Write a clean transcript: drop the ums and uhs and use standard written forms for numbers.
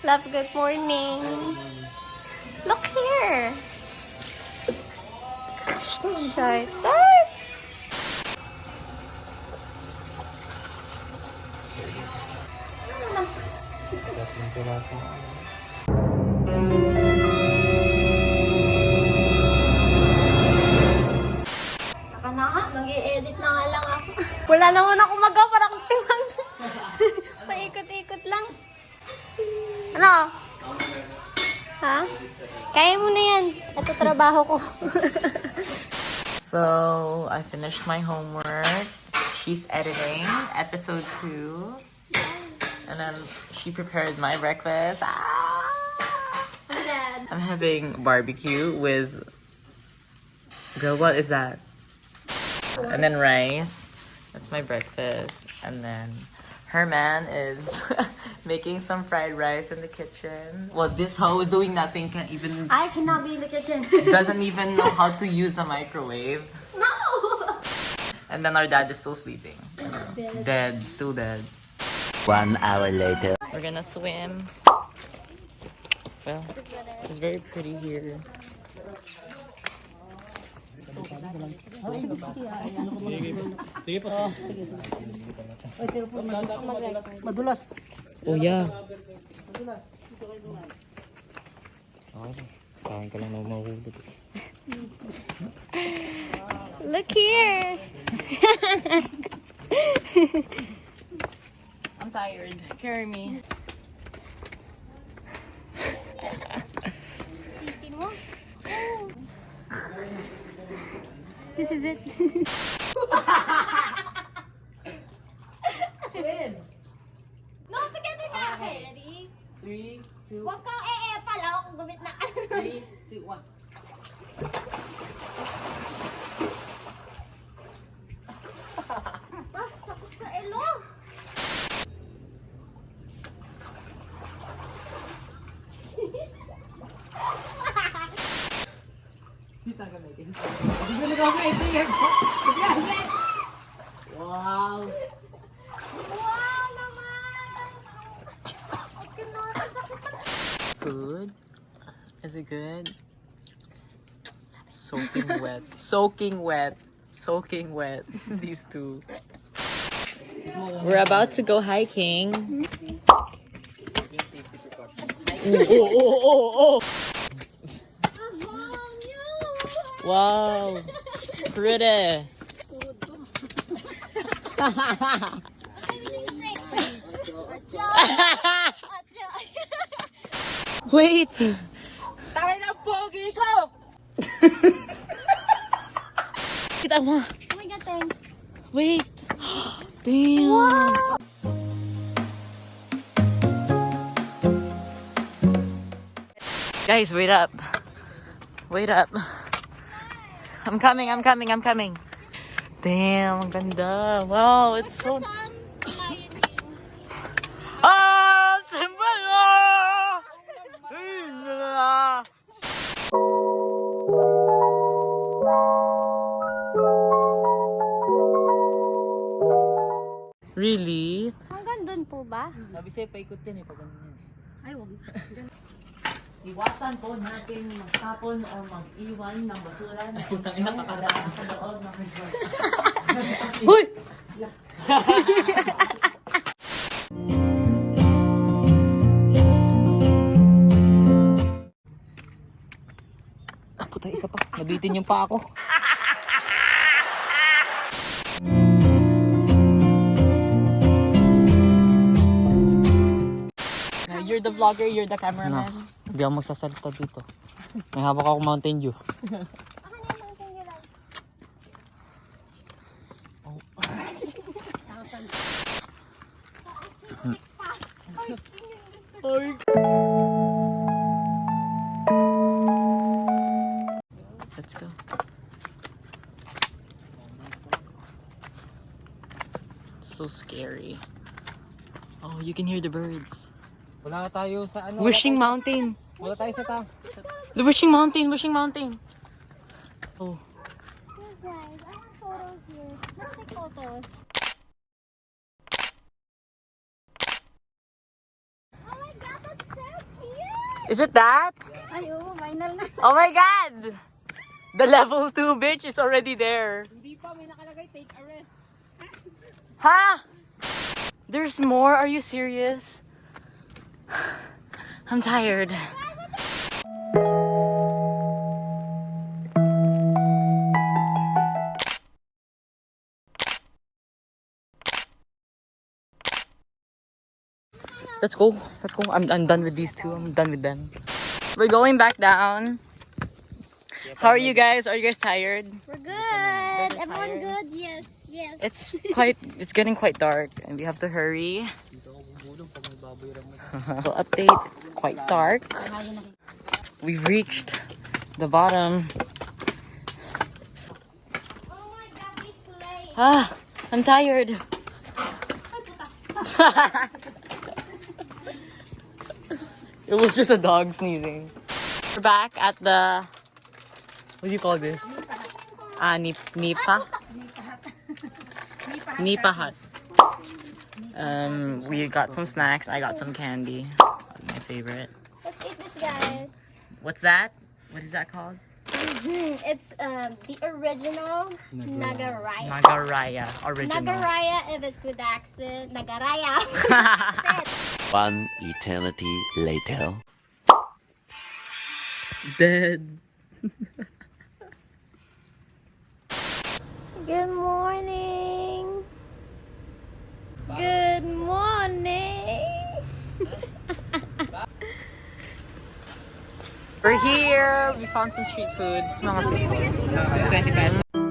Love, good morning. Look here. Short. Saka na nga, mag-i-edit na nga lang ako. Wala naman ako magawa. Parang tingnan. Paikot-ikot lang. Ano? Ha? Kaya mo na yan. Ito trabaho ko. So, I finished my homework. She's editing episode 2. And then she prepared my breakfast. Dad. I'm having barbecue with... Girl, what is that? And then rice. That's my breakfast. And then Herman is making some fried rice in the kitchen. Well, this hoe is doing nothing. Can't even... I cannot be in the kitchen. Doesn't even know how to use a microwave. No! And then our dad is still sleeping. Dead. Still dead. 1 hour later. We're gonna swim. Well, it's very pretty here. Madulas. Oh yeah. Kain ka lang mahulog. Look here. I'm tired. Carry me. Isin mo. This is it. No, together na. Okay, ready? 3, 2, Huwag kang pala ako gumit na. 3, 2, 1. Sakot sa elo. He's not gonna make it. Wow. Wow naman. Food? Is it good? Soaking wet. Soaking wet. Soaking wet. These two. We're about to go hiking. Oh. Wow. Pretty. Wait. Tayo na pogi ko. Kita mo. Oh my God, thanks. Wait. Damn. Guys, wait up. Wait up. I'm coming. Damn, ang ganda. Wow, it's so... Ah! Simbala! Really? Hanggang dun po ba? Sabi sa'yo, paikot yan eh, pag ganun yan. Ay, wag. Iwasan po natin magtapon o mag-iwan ng basura na nakakadaan sa loob ng resort. Huy! Puta, isa pa. Nabitin yung pa ako. You're the vlogger, you're the cameraman. Hindi ako magsasalita dito. May hawak ako Mountain Dew. Ako na yung tingin lang. Let's go. So scary. Oh, you can hear the birds. Wala tayo sa ano. Wishing Mountain. Wala tayo sa The Wishing Mountain, Wishing Mountain. Oh. Yes, guys. I have photos here. Let's take photos. Oh my God, that's so Is it that? Ay, oo, final na. Oh my god! The level 2 bitch is already there. Hindi pa, may nakalagay, take a rest. Huh? There's more? Are you serious? I'm tired. Let's go. Let's go. I'm done with these two. I'm done with them. We're going back down. How are you guys? Are you guys tired? We're good. Everyone tired? good? Yes, yes. It's getting quite dark and we have to hurry. Update, it's quite dark. We've reached the bottom. Oh my God, we slay. Ah, I'm tired. It was just a dog sneezing. We're back at the, what do you call this? Nipa? Nipa Hut. We got some snacks. I got some candy. My favorite. Let's eat this, guys. What's that? What is that called? It's the original Nagaraya. Nagaraya. Original. Nagaraya, if it's with accent. Nagaraya. That's it. One eternity later. Dead. Good morning. Good morning. We're here. We found some street foods. Mga 25.